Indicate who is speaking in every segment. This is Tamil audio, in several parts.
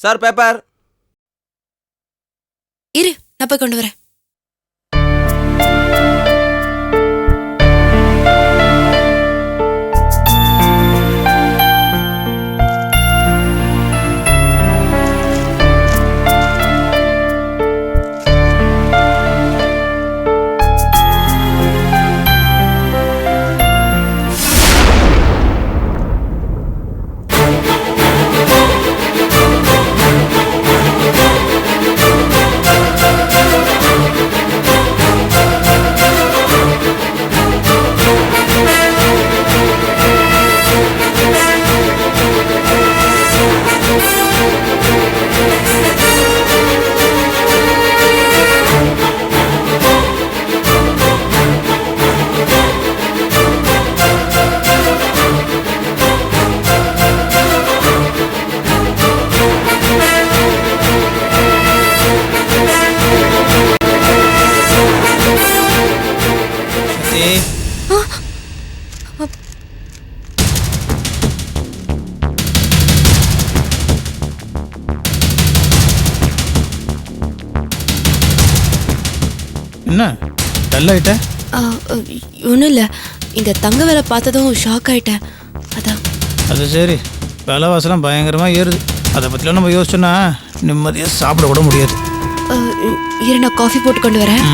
Speaker 1: Sir paper.
Speaker 2: இரு, நான் போய் கொண்டு வரேன்.
Speaker 3: என்ன டல் ஆயிட்ட?
Speaker 2: ஒன்றும் இல்லை, இங்கே தங்க வேலை பார்த்ததும் ஷாக் ஆயிட்டேன், அதான்.
Speaker 3: அது சரி, விலைவாசலாம் பயங்கரமாக ஏறுது. அதை பற்றிலாம் நம்ம யோசிச்சோன்னா நிம்மதியாக சாப்பிட கூட முடியாது.
Speaker 2: இரு, நான் காஃபி போட்டு கொண்டு வரேன்.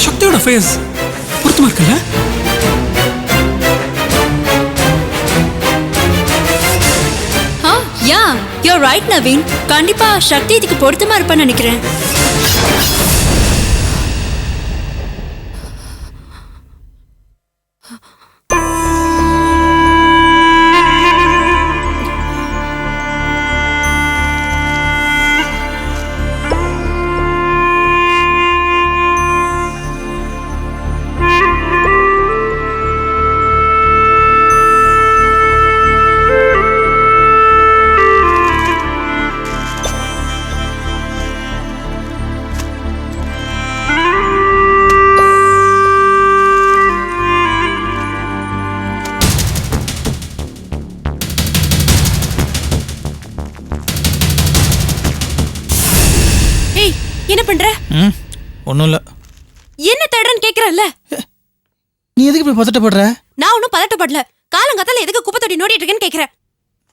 Speaker 4: சக்தியோட ஃபேஸ் பொருத்தமா இருக்குல்ல?
Speaker 5: யா, யூ ஆர் ரைட் நவீன். கண்டிப்பா சக்தி இதுக்கு பொருத்தமா இருப்பான்னு நினைக்கிறேன்.
Speaker 2: என்ன பண்ற?
Speaker 3: ஒன்றும் இல்லை.
Speaker 2: என்ன தேடுறன்னு கேக்குறல்ல?
Speaker 3: நீ எதுக்கு இப்படி பதட்டப்படுற?
Speaker 2: நான் ஒன்றும் பதட்டப்படல. காலங்காத்தால எதுக்கு குப்பை தொட்டி நோண்டிட்டு இருக்கேன்னு கேக்குறேன்.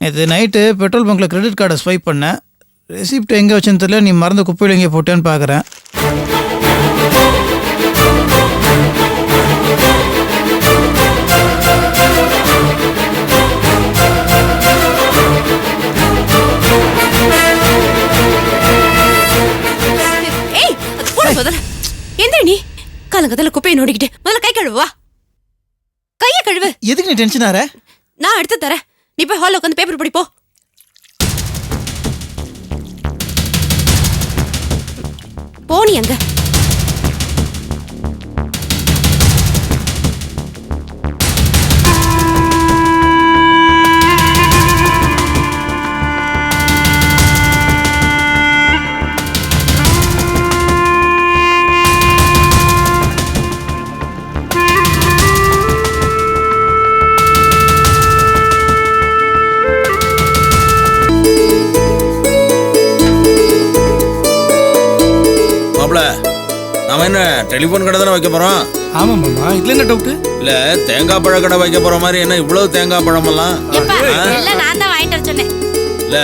Speaker 3: இது நைட்டு பெட்ரோல் பங்க்ல கிரெடிட் கார்டை ஸ்வைப் பண்ணேன். ரெசிப்ட் எங்கே வச்சுன்னு தெரியல. நீ மறந்து குப்பையில் எங்கே போட்டேன்னு பார்க்குறேன்.
Speaker 2: எந்திரி நீ. காலங்கத்துல குப்பையை நோடிக்கிட்டு முதல்ல கை கழுவா. கையை கழுவு.
Speaker 3: எதுக்கு நீ டென்ஷன் ஆற?
Speaker 2: நான் எடுத்து தரேன். நீ போய் ஹால்ல உட்காந்து பேப்பர் படிப்போ. போனி அங்க.
Speaker 1: நாம என்ன டெலிபோன் கடை தானே வைக்க போறோம்?
Speaker 4: ஆமா மாமா, இதுல என்ன டவுட்?
Speaker 1: இல்ல தேங்காய் பழ கடை வைக்க போற மாதிரி என்ன இவ்வளவு தேங்காய் பழமெல்லாம்?
Speaker 2: எல்லாம் நான் தான் வாங்கிட்டு வர சொன்னேன்.
Speaker 1: இல்ல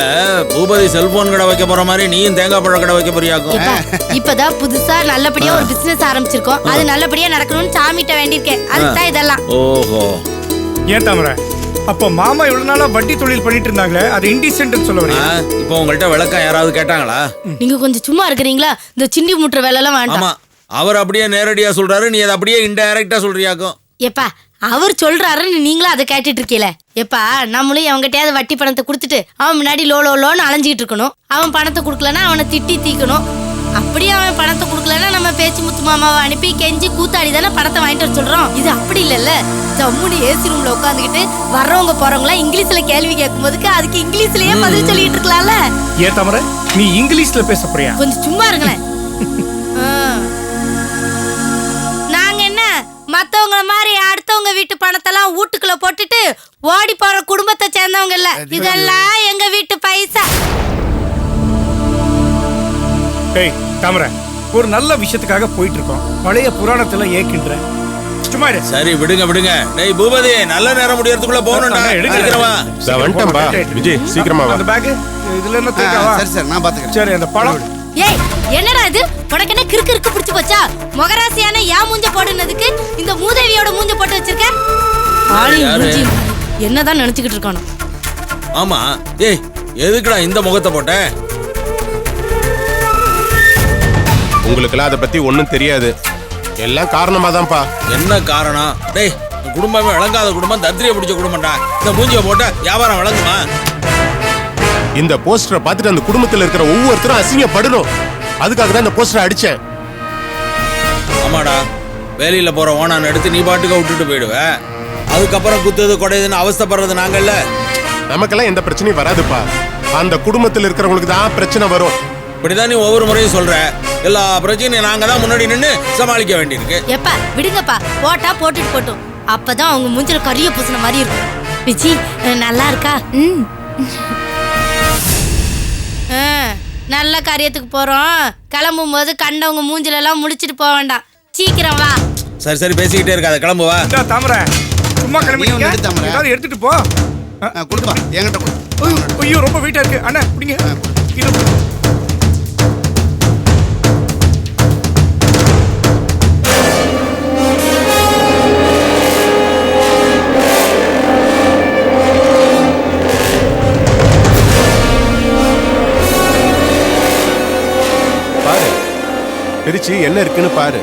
Speaker 1: பூபதி செல்போன் கடை வைக்க போற மாதிரி நீயும் தேங்காய் பழ கடை வைக்க போறியாக்கும்.
Speaker 6: ஏப்பா, இப்பதான் புதுசா நல்லபடியா ஒரு பிசினஸ் ஆரம்பிச்சிருக்கோம். அது நல்லபடியா நடக்கணும்னு சாமிட்ட வேண்டியிருக்கேன். அதுதான் இதெல்லாம்.
Speaker 1: ஓஹோ.
Speaker 7: ஏன் தாமரை, அப்போ மாமா இவ்வளவு நாளா வட்டி தொழில் பண்ணிட்டு இருந்தாங்களே, அது இன்டிசென்ட் சொல்ல வரீங்க?
Speaker 1: இப்போ உங்கள்ட்ட விளக்கம் யாராவது கேட்டாங்களா?
Speaker 6: நீங்க கொஞ்சம் சும்மா இருக்கிறீங்களா? இந்த சிண்டி முட்டுற வேலை எல்லாம்
Speaker 1: ஆமா,
Speaker 6: வேண்டாம்.
Speaker 1: அவர் அப்படியே நேரடியா சொல்றாரு, நீ அதை அப்படியே இன்டைரக்டா சொல்றியாக்கும்.
Speaker 6: ஏப்பா, அவர் சொல்றாருன்னு நீங்களும் அதை கேட்டுட்டு இருக்கீல. ஏப்பா, நம்மளும் அவங்ககிட்டயாவது வட்டி பணத்தை கொடுத்துட்டு அவன் முன்னாடி லோன்னு அலைஞ்சிட்டு இருக்கணும். அவன் பணத்தை கொடுக்கலன்னா அவனை திட்டி தீக்கணும். அப்படியே அவன் பணத்தை கொடுக்கலன்னா நம்ம பேச்சு முத்து மாமாவை அனுப்பி கெஞ்சி கூத்தாடி தானே பணத்தை வாங்கிட்டு வர சொல்றோம். இது அப்படி இல்லைல்ல. ஜம்முனி ஏசி ரூம்ல உட்காந்துக்கிட்டு வர்றவங்க போறவங்களாம் இங்கிலீஷ்ல கேள்வி கேட்கும் போதுக்கு அதுக்கு இங்கிலீஷ்லயே பதில் சொல்லிட்டு இருக்கலாம்ல.
Speaker 7: ஏன் தாமரை, நீ இங்கிலீஷ்ல பேச போறியா?
Speaker 6: கொஞ்சம் சும்மா இருங்களேன். நாங்க என்ன மத்தவங்க மாதிரி அடுத்தவங்க வீட்டு பணத்தெல்லாம் வீட்டுக்குள்ள போட்டுட்டு ஓடி போற குடும்பத்தை சேர்ந்தவங்க இல்ல. இதெல்லாம் எங்க வீட்டு பைசா.
Speaker 7: டேய் தாமரை, ஒரு நல்ல விஷயத்துக்காக போயிட்டு இருக்கோம். பழைய புராணத்துல ஏக்கின்ற சும்மா இரு.
Speaker 1: சரி விடுங்க விடுங்க. டேய் பூபதி, நல்ல நேரம் முடியறதுக்குள்ள போகணும்டா. எடுக்கிறவா
Speaker 8: வந்துட்டம்பா விஜய், சீக்கிரமா வா.
Speaker 7: அந்த பேக் இதுல என்ன தூக்கவா?
Speaker 9: சரி சரி, நான் பாத்துக்கிறேன்.
Speaker 7: சரி, அந்த பழம்.
Speaker 6: ஏய், என்னடா இது? உனக்கு என்ன கிறுக்கு பிடிச்சு போச்சா? மகராசியான யா மூஞ்ச போடுனதுக்கு இந்த மூதேவியோட மூஞ்ச போட்டு வச்சிருக்க. என்னதான் நினைச்சுக்கிட்டு இருக்கானோ?
Speaker 1: ஆமா. ஏய், எதுக்குடா இந்த முகத்தை போட்ட?
Speaker 8: உங்களுக்குலாம் அதை பத்தி ஒண்ணும் தெரியாது. எல்லாம் காரணமா தான்ப்பா.
Speaker 1: என்ன காரணம்? டேய், குடும்பமே விளங்காத குடும்பம், தத்திரிய பிடிச்ச குடும்பம்டா. இந்த மூஞ்சிய போட்ட வியாபாரம் விளங்குமா?
Speaker 8: இந்த போஸ்டரை பார்த்துட்டு அந்த குடும்பத்துல இருக்கிற ஒவ்வொருத்தரும் அசிங்கப்படணும். அதுக்காக தான் இந்த போஸ்டரை அடிச்சேன்.
Speaker 1: ஆமாடா, வேலையில போற ஓனான் எடுத்து நீ பாட்டுக்க விட்டுட்டு போயிடுவ. அதுக்கப்புறம் குத்துது கொடையுதுன்னு அவஸ்தைப்படுறது நாங்கல்ல.
Speaker 8: நமக்கெல்லாம் எந்த பிரச்சனையும் வராதுப்பா. அந்த குடும்பத்துல இருக்கிறவங்களுக்கு தான் பிரச்சனை வரும்.
Speaker 1: இப்படிதான் நீ ஒவ்வொரு முறையும் சொல்ற. எல்லா பிரச்சனையும் நாங்க தான் முன்னாடி நின்று சமாளிக்க வேண்டியிருக்கு.
Speaker 6: எப்பா விடுங்கப்பா, போட்டா போட்டுட்டு போட்டோம். அப்பதான் அவங்க மூஞ்சில கரிய பூசின மாதிரி இருக்கும். விஜி நல்லா இருக்கா? நல்ல காரியத்துக்கு போறோம். கிளம்பும் போது கண்டவங்க மூஞ்சில எல்லாம் முடிச்சிட்டு போக வேண்டாம். சீக்கிரம் வா.
Speaker 1: சரி சரி, பேசிக்கிட்டே இருக்காத, கிளம்பு வா.
Speaker 7: தாமரை, சும்மா கிளம்பிட்டு
Speaker 9: நீ வந்து தாமரை.
Speaker 7: ஏதாவது எடுத்துட்டு போ.
Speaker 9: கொடுப்பா, என்கிட்ட கொடு.
Speaker 7: ஐயோ, ரொம்ப வெயிட்டா இருக்கு. அண்ணா பிடிங்க.
Speaker 8: பாரு, பிரிச்சு என்ன இருக்குன்னு பாரு.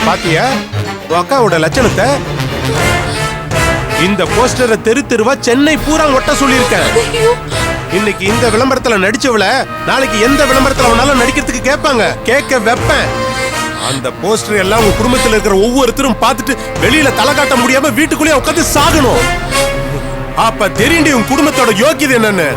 Speaker 8: பாத்தியா உன் அக்காவோட லட்சணத்தை? இந்த போஸ்டரை தெரு தெருவா சென்னை பூரா ஒட்ட சொல்லியிருக்கேன். இன்னைக்கு இந்த விளம்பரத்துல நடிச்சவள நாளைக்கு எந்த விளம்பரத்துல அவனால நடிக்கிறதுக்கு கேட்பாங்க. கேட்க வைப்பேன். அந்த போஸ்டர் எல்லாம் உங்க குடும்பத்துல இருக்கிற ஒவ்வொருத்தரும் பார்த்துட்டு வெளியில தலை காட்ட முடியாம வீட்டுக்குள்ளேயே உட்காந்து சாகணும். அப்ப தெரியுண்டி உன் குடும்பத்தோட யோக்கியது என்னன்னு.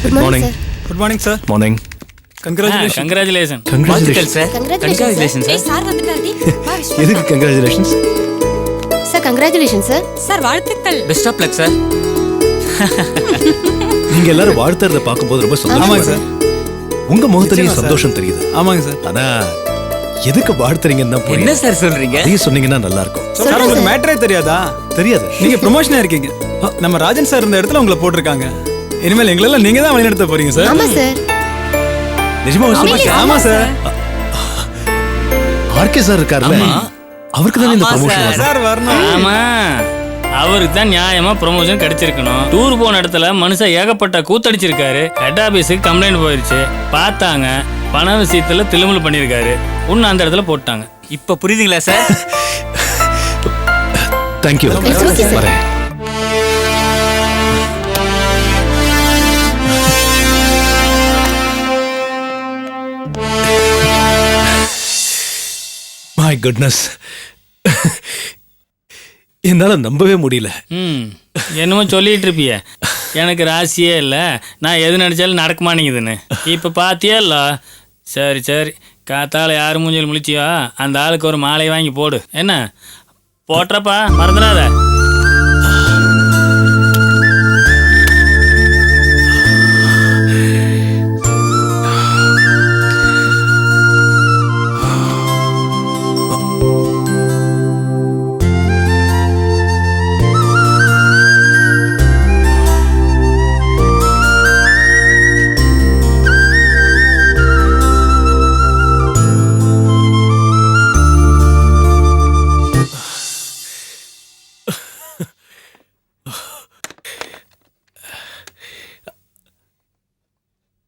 Speaker 4: Good morning. Good morning sir. Morning.
Speaker 10: Congratulation.
Speaker 4: Congratulation
Speaker 10: sir. Congratulation sir.
Speaker 2: Sir வந்துட்டாரு.
Speaker 4: எதுக்கு congratulations?
Speaker 6: Sir congratulation sir.
Speaker 2: Sir வாழ்த்துக்கள்.
Speaker 10: Best of luck sir.
Speaker 11: நீங்க எல்லாரும் வாழ்த்துறத பார்க்கும்போது ரொம்ப சந்தோஷமா
Speaker 4: ஆமாங்க சார்.
Speaker 11: உங்க முகத்திலேயே சந்தோஷம் தெரியுது.
Speaker 4: ஆமாங்க சார்.
Speaker 11: ஆனா எதுக்கு வாழ்த்துறீங்கன்னு தான்
Speaker 10: என்ன சார் சொல்றீங்க?
Speaker 11: அதையும் சொன்னீங்கன்னா நல்லா இருக்கும்.
Speaker 4: சார் உங்களுக்கு மேட்டரே தெரியாதா?
Speaker 11: தெரியாது.
Speaker 4: நீங்க ப்ரொமோஷனா இருக்கீங்க. நம்ம ராஜன் சார் இருந்த இடத்துல உங்களை போட்டிருக்காங்க. இனிமேல் எங்களெல்லாம் நீங்க தான் வழிநடத்த போறீங்க சார்.
Speaker 6: ஆமா சார்.
Speaker 11: நிஜமா சொல்லுங்க.
Speaker 4: ஆமா சார்.
Speaker 11: ஆர்கே சார் இருக்காருல்ல, அவருக்கு தான் இந்த ப்ரமோஷன்.
Speaker 4: சார் வரணும்.
Speaker 10: ஆமா, அவருக்கு தான் நியாயமா ப்ரொமோஷன் கிடைச்சிருக்கணும். டூர் போன இடத்துல மனுஷன் ஏகப்பட்ட கூத்தடிச்சிருக்காரு. ஹெட் ஆபீஸுக்கு கம்ப்ளைண்ட் போயிருச்சு. பார்த்தாங்க, பண விஷயத்துல திலுமுல் பண்ணிருக்காரு. உன்னை அந்த இடத்துல போட்டாங்க. இப்ப புரியுதுங்களா சார்?
Speaker 11: தேங்க்யூ. வரேன். மை குட்னஸ், என்னால நம்பவே முடியல.
Speaker 10: என்னமோ சொல்லிட்டு இருப்பிய, எனக்கு ராசியே இல்லை, நான் எது நினைச்சாலும் நடக்க மாட்டேங்குதுன்னு. இப்போ பார்த்தியே இல்ல. சரி சரி, காத்தால யார் மூஞ்சில் முழிச்சியோ அந்த ஆளுக்கு ஒரு மாலை வாங்கி போடு. என்ன போட்டுறப்பா, மறந்துடாத.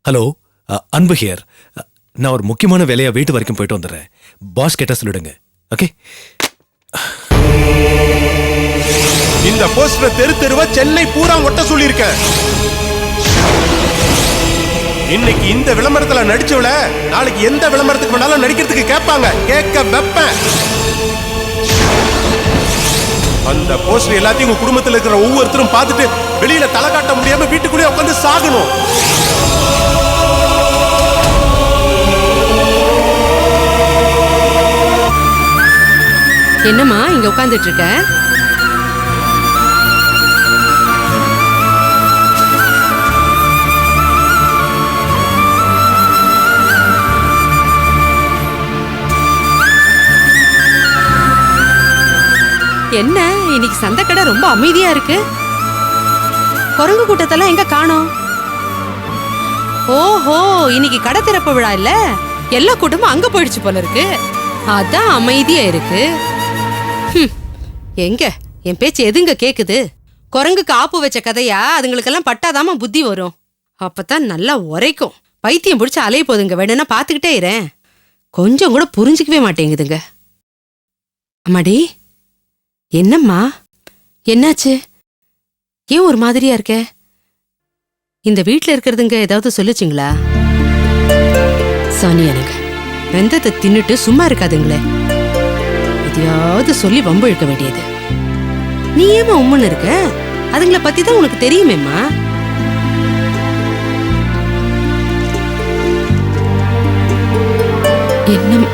Speaker 11: ஹலோ, அன்பு ஹியர். நான் ஒரு முக்கியமான வேலையா வீட்டு வரைக்கும் போயிட்டு வந்துடுறேன். பாஸ் கேட்டா சொல்லிடுங்க. ஓகே?
Speaker 8: இந்த போஸ்டர் தெரு தெருவா சென்னை பூரா ஒட்ட சொல்லியிருக்கேன். இன்னைக்கு இந்த விளம்பரத்துல நடிச்சவள நாளைக்கு எந்த விளம்பரத்துக்கு வேணாலும் நடிக்கிறதுக்கு கேட்பாங்க. கேட்க வைப்பேன். அந்த போஸ்டர் எல்லாத்தையும் உங்க குடும்பத்தில் இருக்கிற ஒவ்வொருத்தரும் பார்த்துட்டு வெளியில தலை காட்ட முடியாம வீட்டுக்குள்ளேயே உட்காந்து சாகணும்.
Speaker 2: என்னம்மா இங்க உட்காந்துட்டு இருக்க? என்ன இன்னைக்கு சந்தை கடை ரொம்ப அமைதியா இருக்கு? குரங்கு கூட்டத்தெல்லாம் எங்க காணோம்? ஓஹோ, இன்னைக்கு கடை திறப்பு விழா இல்ல, எல்லா கூட்டமும் அங்க போயிடுச்சு போல இருக்கு. அதான் அமைதியா இருக்கு. எங்க என் பேச்சு எதுங்க கேக்குது? குரங்குக்கு ஆப்பு வச்ச கதையா? அதுங்களுக்கெல்லாம் பட்டாதாம புத்தி வரும். அப்பதான் நல்லா உரைக்கும். பைத்தியம் பிடிச்ச அலைய போதுங்க. வேணும்னா பாத்துக்கிட்டே இரேன். கொஞ்சம் கூட புரிஞ்சுக்கவே மாட்டேங்குதுங்க. அம்மாடி, என்னம்மா என்னாச்சு? ஏன் ஒரு மாதிரியா இருக்க? இந்த வீட்டுல இருக்கிறதுங்க ஏதாவது சொல்லுச்சுங்களா? சானியானுங்க வெந்தத்தை தின்னுட்டு சும்மா இருக்காதுங்களே, எதையாவது சொல்லி வம்பு இழுக்க வேண்டியது. நீ ஏமா உம்முன்னு இருக்க? அதுங்களை பத்தி தான் உனக்கு தெரியுமேம்மா. என்ன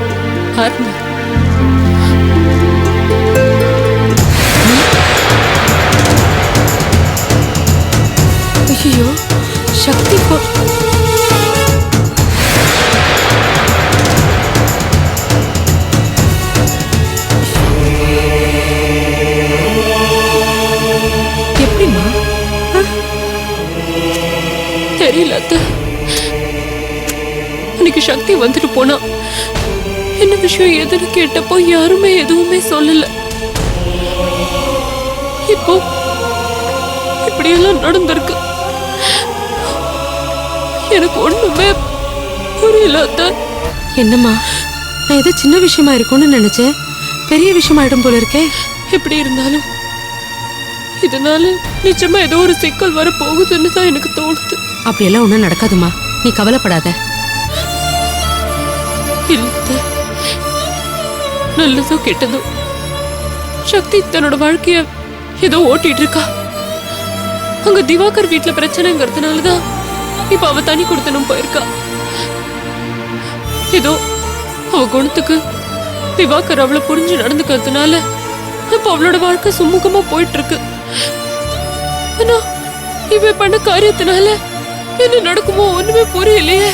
Speaker 2: ஐயோ, சக்தி எப்படிமா?
Speaker 12: தெரியல அத்தை. இன்னைக்கு சக்தி வந்துட்டு போனா என்ன விஷயம் எதுன்னு கேட்டப்போ யாருமே எதுவுமே சொல்லல. இப்போ இப்படியெல்லாம் நடந்திருக்கு. எனக்கு ஒண்ணுமே புரியல அத்தை.
Speaker 2: என்னம்மா, நான் ஏதோ சின்ன விஷயமா இருக்கும்னு நினைச்சேன். பெரிய விஷயமாயிடும் போல இருக்கே.
Speaker 12: எப்படி இருந்தாலும் இதனால நிச்சயமா ஏதோ ஒரு சிக்கல் வர போகுதுன்னு தான் எனக்கு தோணுது.
Speaker 2: அப்படியெல்லாம் ஒண்ணும் நடக்காதுமா, நீ கவலைப்படாத.
Speaker 12: இல்ல, நல்லதோ கெட்டதோ சக்தி தன்னோட வாழ்க்கைய ஏதோ ஓட்டிட்டு இருக்கா. அங்க திவாகர் வீட்டுல பிரச்சனைங்கிறதுனாலதான் இப்ப அவ தனி கொடுத்தனும் போயிருக்கா. ஏதோ அவ குணத்துக்கு திவாகர் அவளை புரிஞ்சு நடந்துக்கிறதுனால இப்ப அவளோட வாழ்க்கை சுமூகமா போயிட்டு இருக்கு. ஆனா இவ பண்ண காரியத்தினால என்ன நடக்குமோ ஒண்ணுமே புரியலையே.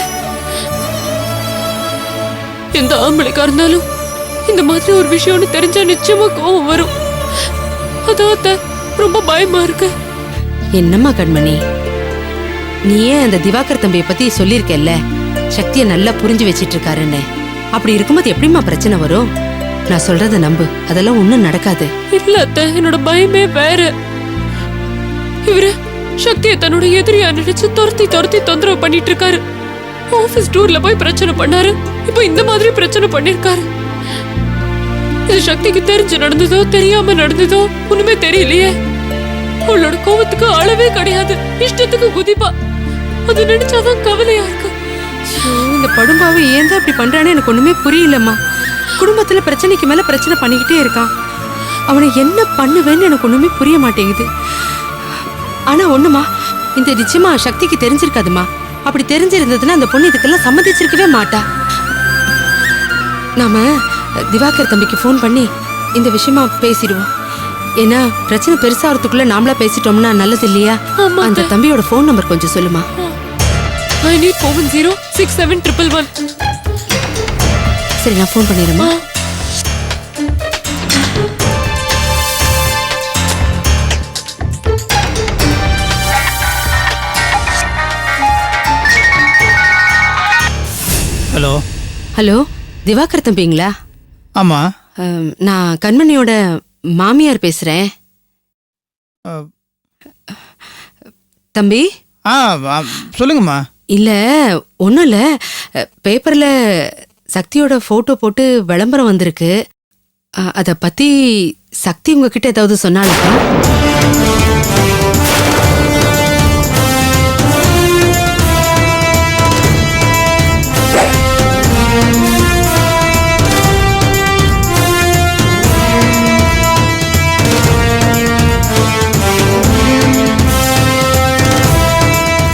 Speaker 12: எந்த ஆம்பளைக்கா இருந்தாலும் இந்த மாதிரி ஒரு விஷயம்னு தெரிஞ்சா நிச்சயமா கோவம் வரும். அதான் ரொம்ப பயமா இருக்கு.
Speaker 2: என்னம்மா கண்மணி, நீயே அந்த திவாகர் தம்பியை பத்தி சொல்லியிருக்கல்ல, சக்தியை நல்லா புரிஞ்சு வச்சிட்டு இருக்காருன்னு. அப்படி இருக்கும்போது எப்படிமா பிரச்சனை வரும்? நான் சொல்றத நம்பு, அதெல்லாம் ஒண்ணும் நடக்காது.
Speaker 12: இல்ல அத்தை, என்னோட பயமே வேற. இவரு சக்தியை தன்னோட எதிரியா நினைச்சு துரத்தி துரத்தி தொந்தரவு பண்ணிட்டு இருக்காரு. ஆபீஸ் டூர்ல போய் பிரச்சனை பண்ணாரு, இப்போ இந்த மாதிரி பிரச்சனை பண்ணிருக்காரு. இது சக்திக்கு தெரிஞ்சு நடந்ததோ தெரியாம நடந்ததோ ஒண்ணுமே தெரியலையே. அவளோட கோவத்துக்கு அளவே கிடையாது, இஷ்டத்துக்கு குதிப்பா. அது நினைச்சாதான் கவலையா இருக்கு.
Speaker 2: இந்த படும்பாவை ஏன் தான் இப்படி பண்றானே எனக்கு ஒண்ணுமே புரியலம்மா. குடும்பத்துல பிரச்சனைக்கு மேல பிரச்சனை பண்ணிக்கிட்டே இருக்கான். அவனை என்ன பண்ணுவேன்னு எனக்கு ஒண்ணுமே புரிய மாட்டேங்குது. ஆனா ஒண்ணுமா, இந்த நிச்சயமா சக்திக்கு தெரிஞ்சிருக்காதுமா. அப்படி தெரிஞ்சிருந்ததுன்னா அந்த பொண்ணு இதுக்கெல்லாம் சம்மதிச்சிருக்கவே மாட்டா. நாம திவாகர் தம்பிக்கு ஃபோன் பண்ணி இந்த விஷயமா பேசிடுவோம். ஏன்னா பிரச்சனை பெருசாகிறதுக்குள்ள நாமளா பேசிட்டோம்னா நல்லது இல்லையா? அந்த தம்பியோட ஃபோன் நம்பர் கொஞ்சம் சொல்லுமா.
Speaker 12: I need 406711.
Speaker 2: சரி, நான் ஃபோன் பண்ணிடுறேம்மா.
Speaker 3: ஹலோ.
Speaker 2: ஹலோ, திவாகர் தம்பிங்களா?
Speaker 3: ஆமா.
Speaker 2: நான் கண்மணியோட மாமியார் பேசுறேன். தம்பி.
Speaker 3: சொல்லுங்கம்மா.
Speaker 2: இல்ல ஒன்றும் இல்லை, பேப்பர்ல சக்தியோட போட்டோ போட்டு விளம்பரம் வந்திருக்கு. அதை பத்தி சக்தி உங்ககிட்ட ஏதாவது சொன்னாலும்